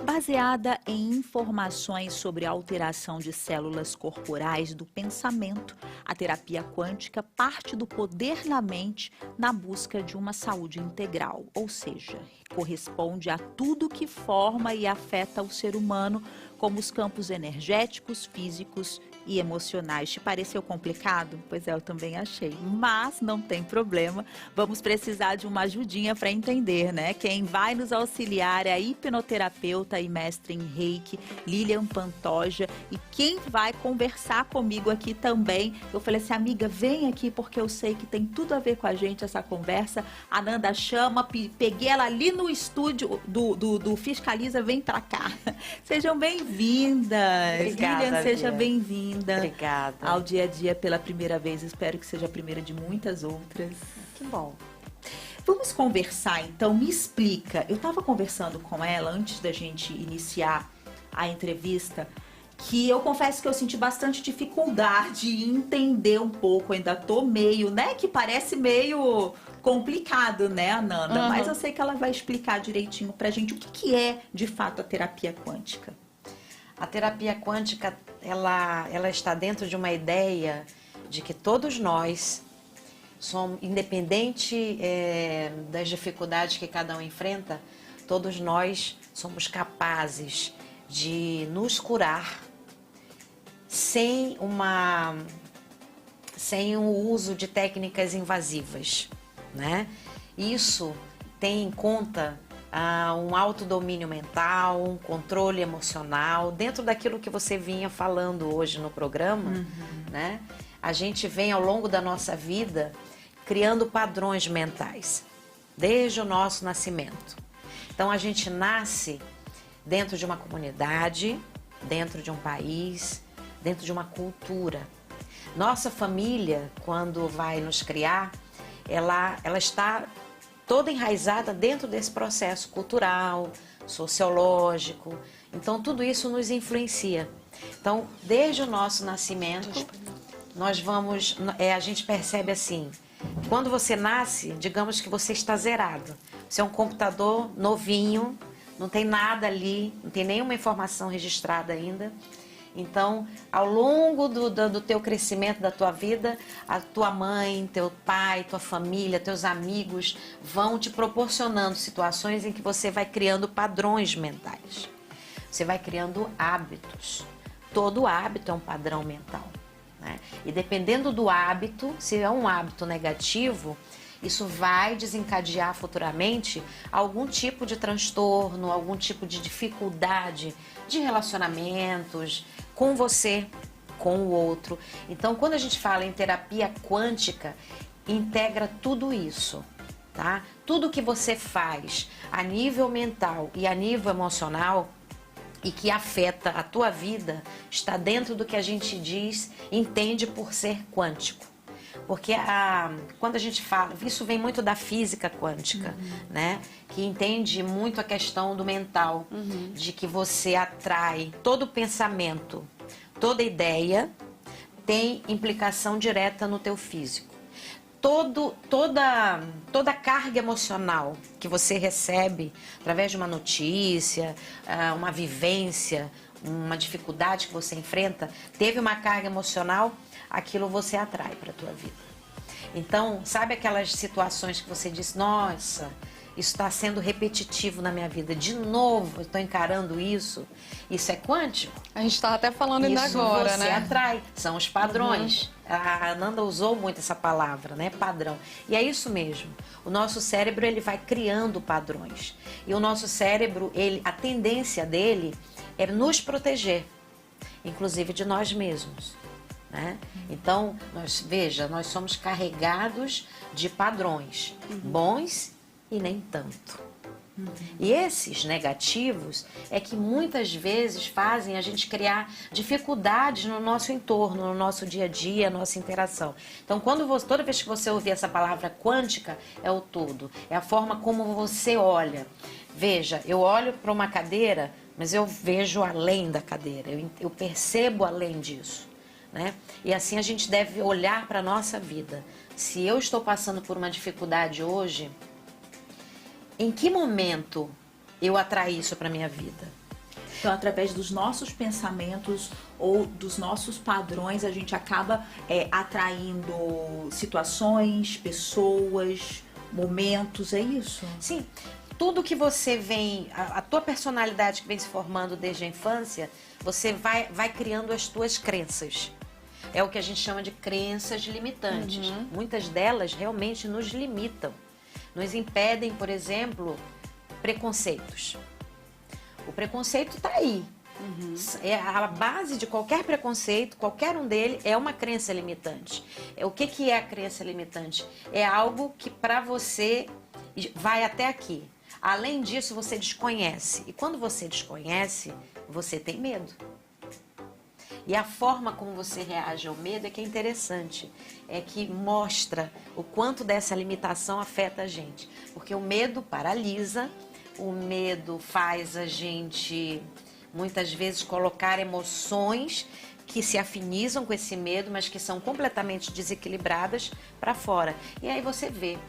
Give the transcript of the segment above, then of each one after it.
Baseada em informações sobre a alteração de células corporais do pensamento, a terapia quântica parte do poder na mente na busca de uma saúde integral, ou seja, corresponde a tudo que forma e afeta o ser humano, como os campos energéticos, físicos e emocionais. Te pareceu complicado? Pois é, eu também achei. Mas não tem problema, vamos precisar de uma ajudinha para entender, né? Quem vai nos auxiliar é a hipnoterapeuta e mestre em Reiki, Lilian Pantoja. E quem vai conversar comigo aqui também, eu falei assim, amiga, vem aqui porque eu sei que tem tudo a ver com a gente essa conversa. A Nanda chama, peguei ela ali no estúdio do Fiscaliza, vem pra cá. Sejam bem-vindas. Obrigada, Lilian, seja Bia. bem-vinda. Obrigada. Ao Dia a Dia pela primeira vez. Espero que seja a primeira de muitas outras. Que bom. Vamos conversar, então. Me explica. Eu estava conversando com ela antes da gente iniciar a entrevista, que eu confesso que eu senti bastante dificuldade em entender um pouco. Ainda tô meio, né? Que parece meio complicado, né, Ananda? Uhum. Mas eu sei que ela vai explicar direitinho pra gente o que é, de fato, a terapia quântica. A terapia quântica, ela está dentro de uma ideia de que todos nós somos, independente das dificuldades que cada um enfrenta, todos nós somos capazes de nos curar sem o uso de técnicas invasivas, né? Isso tem em conta um autodomínio mental, um controle emocional, dentro daquilo que você vinha falando hoje no programa, né? A gente vem ao longo da nossa vida criando padrões mentais, desde o nosso nascimento. Então a gente nasce dentro de uma comunidade, dentro de um país, dentro de uma cultura. Nossa família, quando vai nos criar, ela está toda enraizada dentro desse processo cultural, sociológico. Então, tudo isso nos influencia. Então, desde o nosso nascimento, a gente percebe assim, quando você nasce, digamos que você está zerado. Você é um computador novinho, não tem nada ali, não tem nenhuma informação registrada ainda. Então, ao longo do teu crescimento, da tua vida, a tua mãe, teu pai, tua família, teus amigos vão te proporcionando situações em que você vai criando padrões mentais. Você vai criando hábitos. Todo hábito é um padrão mental, né? E dependendo do hábito, se é um hábito negativo, isso vai desencadear futuramente algum tipo de transtorno, algum tipo de dificuldade de relacionamentos com você, com o outro. Então, quando a gente fala em terapia quântica, integra tudo isso, tá? Tudo que você faz a nível mental e a nível emocional e que afeta a tua vida está dentro do que a gente entende por ser quântico. Porque quando a gente fala, isso vem muito da física quântica, né? Que entende muito a questão do mental, de que você atrai todo pensamento, toda ideia tem implicação direta no teu físico. Toda carga emocional que você recebe através de uma notícia, uma vivência, uma dificuldade que você enfrenta, teve uma carga emocional, aquilo você atrai para a tua vida. Então, sabe aquelas situações que você diz, nossa, isso está sendo repetitivo na minha vida, de novo eu estou encarando isso, isso é quântico? A gente estava até falando ainda agora, você né? atrai, são os padrões. A Ananda usou muito essa palavra, né? Padrão. E é isso mesmo. O nosso cérebro, ele vai criando padrões. E o nosso cérebro, a tendência dele é nos proteger, inclusive de nós mesmos, né? Então, nós somos carregados de padrões, bons e nem tanto. E esses negativos é que muitas vezes fazem a gente criar dificuldades no nosso entorno, no nosso dia a dia, nossa interação. Então, toda vez que você ouvir essa palavra quântica, é o todo, é a forma como você olha. Veja, eu olho para uma cadeira, mas eu vejo além da cadeira, eu percebo além disso, né? E assim a gente deve olhar para a nossa vida. Se eu estou passando por uma dificuldade hoje, em que momento eu atraí isso para minha vida? Então, através dos nossos pensamentos ou dos nossos padrões, a gente acaba atraindo situações, pessoas, momentos, é isso? Sim. Tudo que você vem, a tua personalidade que vem se formando desde a infância, você vai criando as tuas crenças. É o que a gente chama de crenças limitantes. Muitas delas realmente nos limitam. Nos impedem, por exemplo, preconceitos. O preconceito está aí. É a base de qualquer preconceito, qualquer um dele, é uma crença limitante. O que é a crença limitante? É algo que para você vai até aqui. Além disso, você desconhece. E quando você desconhece, você tem medo. E a forma como você reage ao medo é que é interessante. É que mostra o quanto dessa limitação afeta a gente. Porque o medo paralisa, o medo faz a gente, muitas vezes, colocar emoções que se afinizam com esse medo, mas que são completamente desequilibradas para fora. E aí você vê.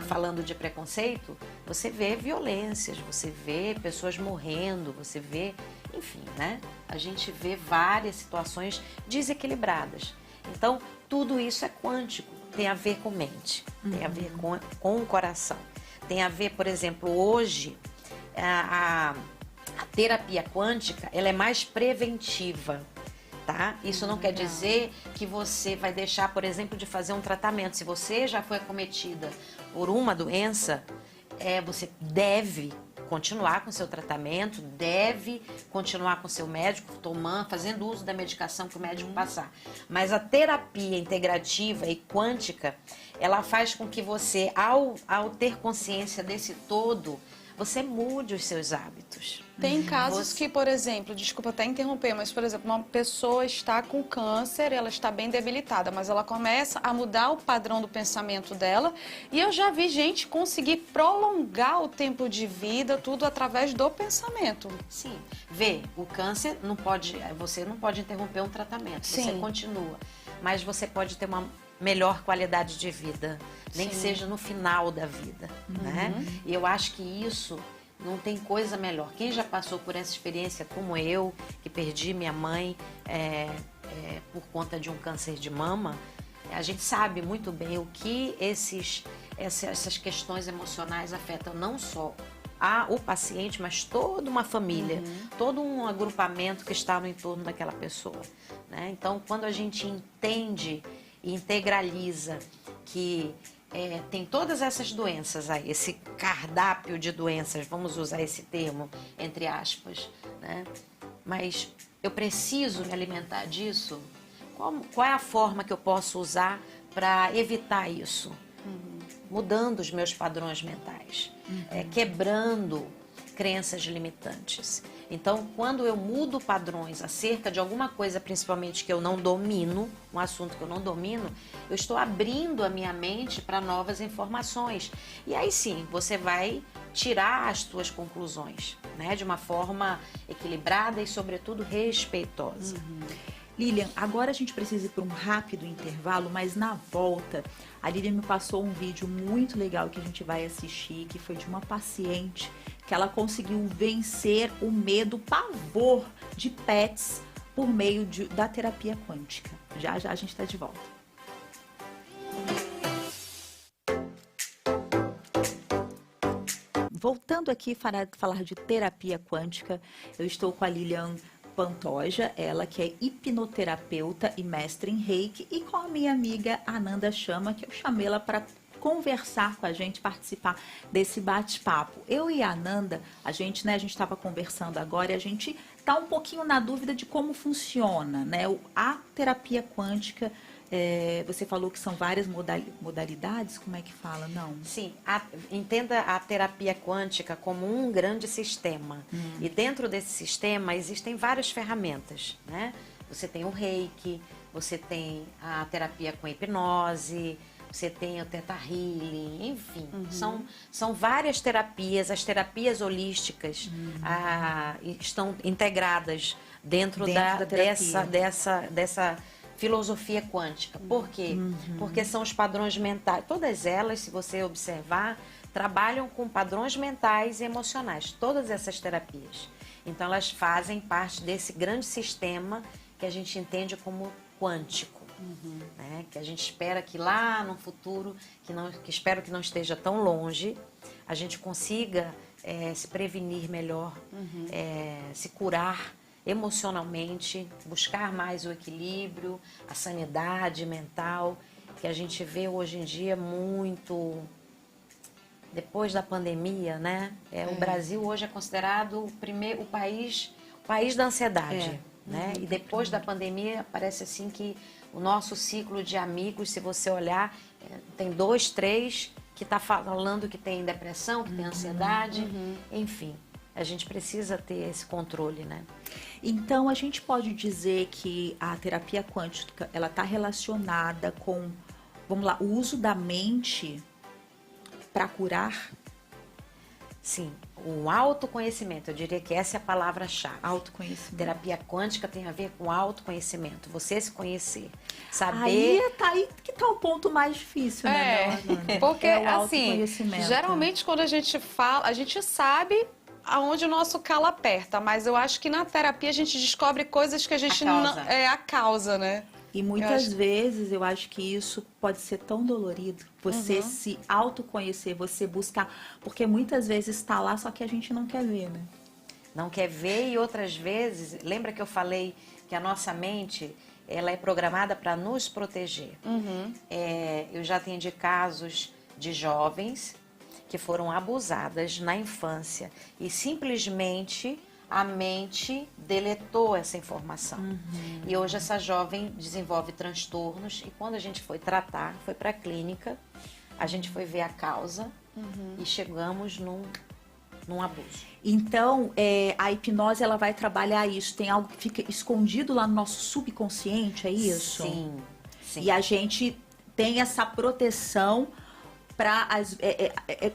Falando de preconceito, você vê violências, você vê pessoas morrendo, você vê, enfim, né? A gente vê várias situações desequilibradas. Então, tudo isso é quântico, tem a ver com mente, tem a ver com o coração. Tem a ver, por exemplo, hoje, a terapia quântica, ela é mais preventiva. Tá? Isso não quer dizer que você vai deixar, por exemplo, de fazer um tratamento. Se você já foi acometida por uma doença, você deve continuar com seu tratamento, deve continuar com seu médico, fazendo uso da medicação que o médico passar. Mas a terapia integrativa e quântica, ela faz com que você, ao ter consciência desse todo, você mude os seus hábitos. Tem casos que, por exemplo, desculpa até interromper, mas, por exemplo, uma pessoa está com câncer, ela está bem debilitada, mas ela começa a mudar o padrão do pensamento dela, e eu já vi gente conseguir prolongar o tempo de vida, tudo através do pensamento. Sim. O câncer você não pode interromper um tratamento, Sim. você continua, mas você pode ter uma melhor qualidade de vida, nem que Sim. seja no final da vida, né? E eu acho que isso não tem coisa melhor. Quem já passou por essa experiência como eu, que perdi minha mãe por conta de um câncer de mama, a gente sabe muito bem o que essas questões emocionais afetam não só o paciente, mas toda uma família, todo um agrupamento que está no entorno daquela pessoa, né? Então, quando a gente entende e integraliza que tem todas essas doenças aí, esse cardápio de doenças, vamos usar esse termo, entre aspas, né? Mas eu preciso me alimentar disso? Qual é a forma que eu posso usar para evitar isso? Mudando os meus padrões mentais, quebrando crenças limitantes. Então, quando eu mudo padrões acerca de alguma coisa, principalmente que eu não domino, um assunto que eu não domino, eu estou abrindo a minha mente para novas informações. E aí sim, você vai tirar as suas conclusões, né, de uma forma equilibrada e, sobretudo, respeitosa. Lilian, agora a gente precisa ir para um rápido intervalo, mas na volta, a Lilian me passou um vídeo muito legal que a gente vai assistir, que foi de uma paciente que ela conseguiu vencer o medo, o pavor de pets por meio da terapia quântica. Já já a gente está de volta. Voltando aqui para falar de terapia quântica, eu estou com a Lilian Pantoja, ela que é hipnoterapeuta e mestre em Reiki, e com a minha amiga Ananda Chama, que eu chamei ela para conversar com a gente, participar desse bate-papo. Eu e a Ananda, a gente estava conversando agora e a gente está um pouquinho na dúvida de como funciona, né? A terapia quântica, você falou que são várias modalidades, como é que fala? Não. Sim, entenda a terapia quântica como um grande sistema. E dentro desse sistema existem várias ferramentas, né? Você tem o Reiki, você tem a terapia com hipnose, você tem o Theta Healing, enfim, são várias terapias. As terapias holísticas estão integradas dentro dessa filosofia quântica. Por quê? Porque são os padrões mentais. Todas elas, se você observar, trabalham com padrões mentais e emocionais, todas essas terapias. Então, elas fazem parte desse grande sistema que a gente entende como quântico, né? Que a gente espera que lá no futuro, que espero que não esteja tão longe, a gente consiga se prevenir melhor, se curar emocionalmente, buscar mais o equilíbrio, a sanidade mental, que a gente vê hoje em dia muito... Depois da pandemia, né? O Brasil hoje é considerado o país da ansiedade, né? E depois da pandemia, parece assim que o nosso ciclo de amigos, se você olhar, tem 2, 3 que tá falando que tem depressão, que tem ansiedade, enfim. A gente precisa ter esse controle, né? Então, a gente pode dizer que a terapia quântica, ela está relacionada com, vamos lá, o uso da mente para curar? Sim, o autoconhecimento, eu diria que essa é a palavra-chave. Autoconhecimento. Terapia quântica tem a ver com autoconhecimento, você se conhecer, saber... Aí que tá o ponto mais difícil, né? Porque, o assim, autoconhecimento. geralmente quando a gente fala, a gente sabe aonde o nosso calo aperta, mas eu acho que na terapia a gente descobre coisas que a gente não... É a causa, né? E muitas vezes eu acho que isso pode ser tão dolorido. Você se autoconhecer, você buscar. Porque muitas vezes está lá, só que a gente não quer ver, né? Não quer ver e outras vezes... Lembra que eu falei que a nossa mente, ela é programada para nos proteger. Eu já atendi casos de jovens que foram abusadas na infância e simplesmente... a mente deletou essa informação. E hoje essa jovem desenvolve transtornos e quando a gente foi tratar, foi para a clínica, a gente foi ver a causa e chegamos num abuso. Então, a hipnose, ela vai trabalhar isso. Tem algo que fica escondido lá no nosso subconsciente, é isso? Sim, sim. E a gente tem essa proteção para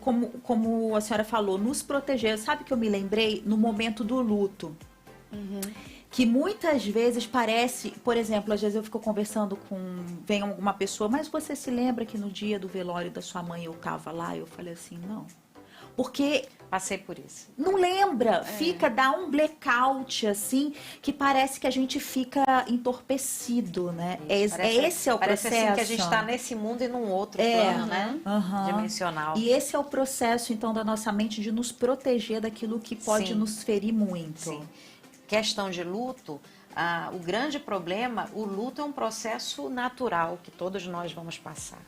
como a senhora falou, nos proteger. Sabe que eu me lembrei no momento do luto? Que muitas vezes parece, por exemplo, às vezes eu fico conversando vem alguma pessoa, mas você se lembra que no dia do velório da sua mãe eu tava lá? Eu falei assim, não. Porque... Passei por isso. Não lembra, dá um blackout, assim, que parece que a gente fica entorpecido, né? Esse é o processo. Parece assim que a gente está nesse mundo e num outro plano, né? Dimensional. E esse é o processo, então, da nossa mente de nos proteger daquilo que pode nos ferir muito. Sim. Questão de luto, o grande problema, o luto é um processo natural que todos nós vamos passar.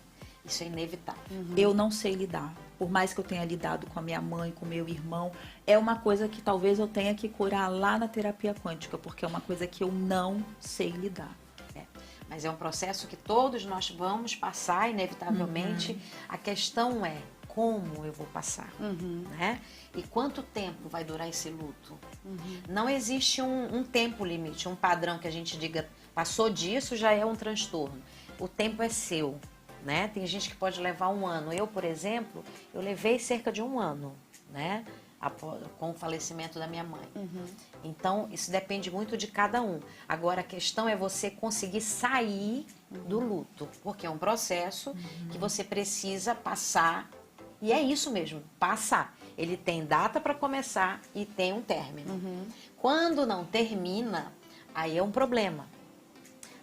Isso é inevitável. Eu não sei lidar. Por mais que eu tenha lidado com a minha mãe, com o meu irmão, é uma coisa que talvez eu tenha que curar lá na terapia quântica, porque é uma coisa que eu não sei lidar. Mas é um processo que todos nós vamos passar, inevitavelmente. A questão é como eu vou passar, né? E quanto tempo vai durar esse luto? Não existe um tempo limite, um padrão que a gente diga, passou disso, já é um transtorno. O tempo é seu. Né? Tem gente que pode levar 1 ano. Eu, por exemplo, eu levei cerca de 1 ano, né? Com o falecimento da minha mãe. Então, isso depende muito de cada um. Agora, a questão é você conseguir sair do luto, porque é um processo que você precisa passar, e é isso mesmo, passar. Ele tem data para começar e tem um término. Quando não termina, aí é um problema.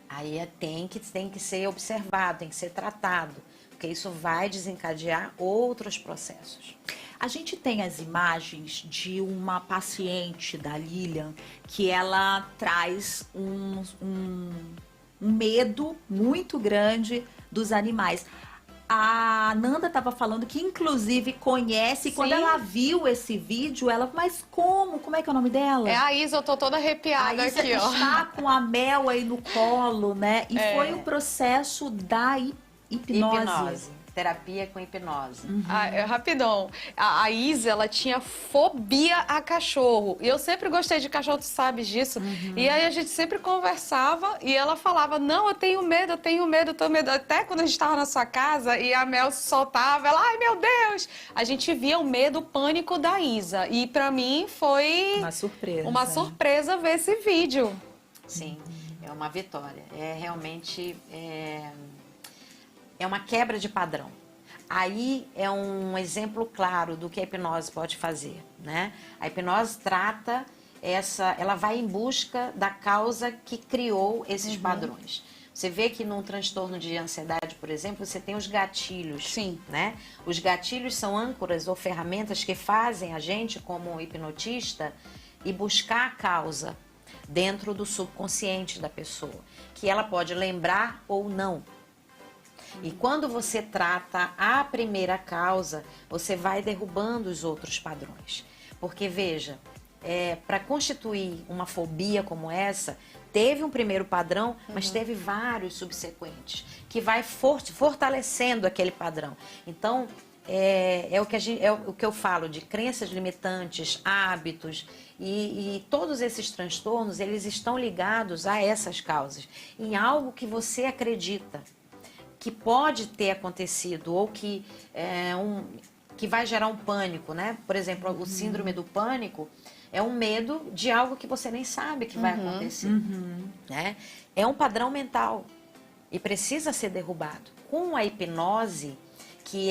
Aí tem que ser observado, tem que ser tratado, porque isso vai desencadear outros processos. A gente tem as imagens de uma paciente da Lilian que ela traz um medo muito grande dos animais. A Nanda estava falando que, inclusive, conhece. Quando ela viu esse vídeo, ela... Mas como? Como é que é o nome dela? É a Isa, eu tô toda arrepiada a Isa aqui, ó. Está com a Mel aí no colo, né? E foi o processo da hipnose. terapia com hipnose. Rapidão. A Isa, ela tinha fobia a cachorro. E eu sempre gostei de cachorro, tu sabes disso. E aí a gente sempre conversava e ela falava, não, eu tenho medo, eu tenho medo, eu tenho medo. Até quando a gente estava na sua casa e a Mel se soltava, ela, ai meu Deus! A gente via o medo, o pânico da Isa. E pra mim foi uma surpresa. Uma surpresa ver esse vídeo. Sim, é uma vitória. É realmente... É uma quebra de padrão. Aí é um exemplo claro do que a hipnose pode fazer, né? A hipnose trata ela vai em busca da causa que criou esses padrões. Você vê que num transtorno de ansiedade, por exemplo, você tem os gatilhos, Sim. né? Os gatilhos são âncoras ou ferramentas que fazem a gente, como hipnotista, ir buscar a causa dentro do subconsciente da pessoa, que ela pode lembrar ou não. E quando você trata a primeira causa, você vai derrubando os outros padrões. Porque, veja, para constituir uma fobia como essa, teve um primeiro padrão, mas teve vários subsequentes, que vai fortalecendo aquele padrão. Então, é o que eu falo de crenças limitantes, hábitos, e todos esses transtornos, eles estão ligados a essas causas, em algo que você acredita que pode ter acontecido ou que vai gerar um pânico, né? Por exemplo, o síndrome do pânico é um medo de algo que você nem sabe que vai acontecer, né? É um padrão mental e precisa ser derrubado. Com a hipnose, que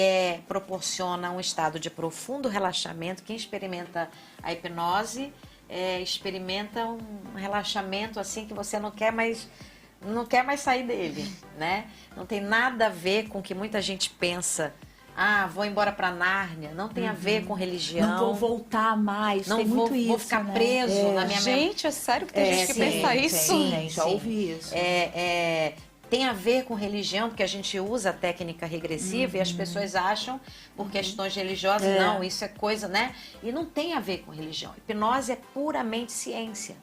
proporciona um estado de profundo relaxamento, quem experimenta a hipnose experimenta um relaxamento assim que você não quer mais sair dele, né? Não tem nada a ver com o que muita gente pensa. Ah, vou embora para Nárnia. Não tem a ver com religião. Não vou voltar mais. Não tem vou, muito isso, vou ficar né? preso na minha mente. Gente, é sério que tem gente que pensa isso? Sim, já ouvi isso. Tem a ver com religião, porque a gente usa a técnica regressiva e as pessoas acham, por questões religiosas, não, isso é coisa, né? E não tem a ver com religião. Hipnose é puramente ciência,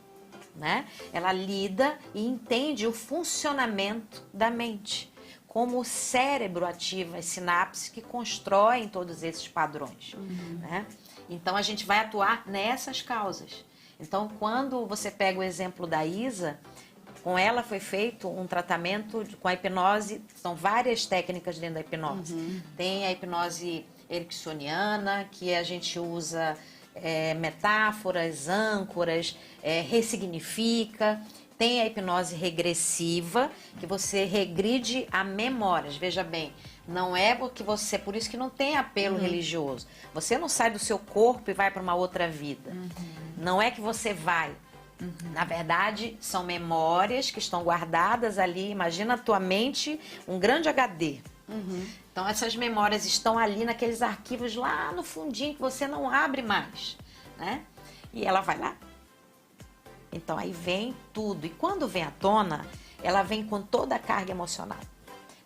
né? Ela lida e entende o funcionamento da mente, como o cérebro ativa as sinapses que constroem todos esses padrões, né? Então, a gente vai atuar nessas causas. Então, quando você pega o exemplo da Isa, com ela foi feito um tratamento com a hipnose, são várias técnicas dentro da hipnose. Tem a hipnose ericksoniana, que a gente usa metáforas, âncoras, ressignifica. Tem a hipnose regressiva, que você regride a memórias. Veja bem, não é porque por isso que não tem apelo religioso. Você não sai do seu corpo e vai para uma outra vida. Não é que você vai. Na verdade, são memórias que estão guardadas ali. Imagina a tua mente, um grande HD. Então, essas memórias estão ali naqueles arquivos lá no fundinho que você não abre mais, né? E ela vai lá. Então, aí vem tudo. E quando vem à tona, ela vem com toda a carga emocional.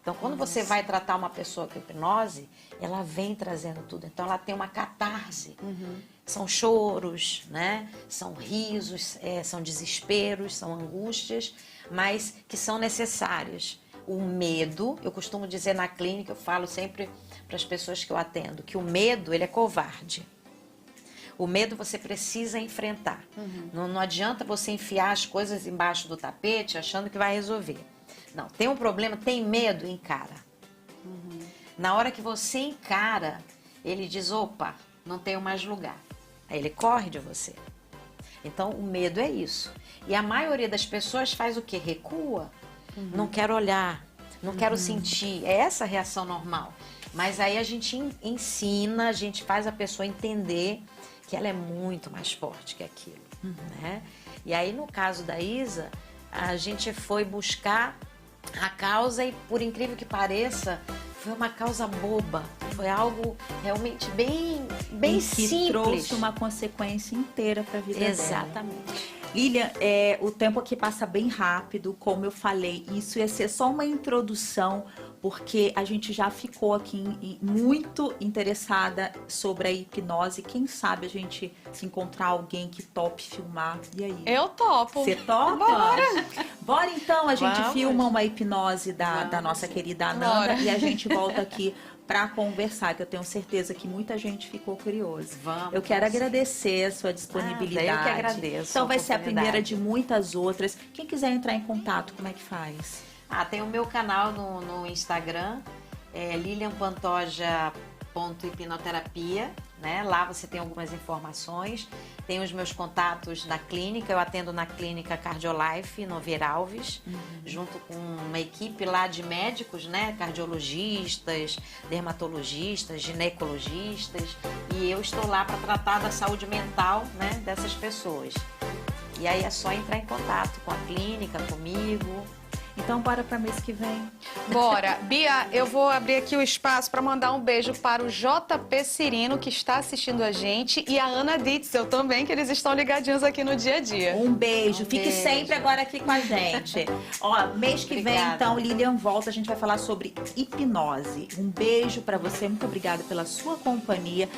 Então, quando você vai tratar uma pessoa com hipnose, ela vem trazendo tudo. Então, ela tem uma catarse. São choros, né? São risos, são desesperos, são angústias, mas que são necessárias. O medo, eu costumo dizer na clínica, eu falo sempre para as pessoas que eu atendo, que o medo, ele é covarde. O medo você precisa enfrentar. Não adianta você enfiar as coisas embaixo do tapete achando que vai resolver. Não, tem um problema, tem medo, encara. Na hora que você encara, ele diz, opa, não tenho mais lugar. Aí ele corre de você. Então, o medo é isso. E a maioria das pessoas faz o quê? Recua. Não quero olhar, não quero sentir. É essa a reação normal. Mas aí a gente ensina, a gente faz a pessoa entender que ela é muito mais forte que aquilo, né? E aí, no caso da Isa, a gente foi buscar a causa e, por incrível que pareça, foi uma causa boba. Foi algo realmente bem simples. Que trouxe uma consequência inteira para a vida dela. Exatamente. Lilian, o tempo aqui passa bem rápido, como eu falei, isso ia ser só uma introdução, porque a gente já ficou aqui muito interessada sobre a hipnose. Quem sabe a gente se encontrar alguém que tope filmar. E aí? Eu topo. Você topa? Bora então, a gente filma uma hipnose da nossa querida Ananda. Bora. E a gente volta aqui para conversar, que eu tenho certeza que muita gente ficou curiosa. Eu quero agradecer a sua disponibilidade. Eu que agradeço. Então vai ser a primeira de muitas outras. Quem quiser entrar em contato, como é que faz? Tem o meu canal no Instagram, lilianpantoja.hipnoterapia. né? Lá você tem algumas informações, tem os meus contatos na clínica, eu atendo na clínica Cardiolife, no Vieira Alves, junto com uma equipe lá de médicos, né? Cardiologistas, dermatologistas, ginecologistas, e eu estou lá para tratar da saúde mental, né, dessas pessoas. E aí é só entrar em contato com a clínica, comigo. Então, bora para mês que vem. Bora. Bia, eu vou abrir aqui o espaço para mandar um beijo para o JP Cirino, que está assistindo a gente, e a Ana Ditzel também, que eles estão ligadinhos aqui no dia a dia. Um beijo. Um Fique beijo. sempre agora aqui com a gente. Ó, mês que vem, Obrigada. então, Lilian volta. A gente vai falar sobre hipnose. Um beijo para você. Muito obrigada pela sua companhia.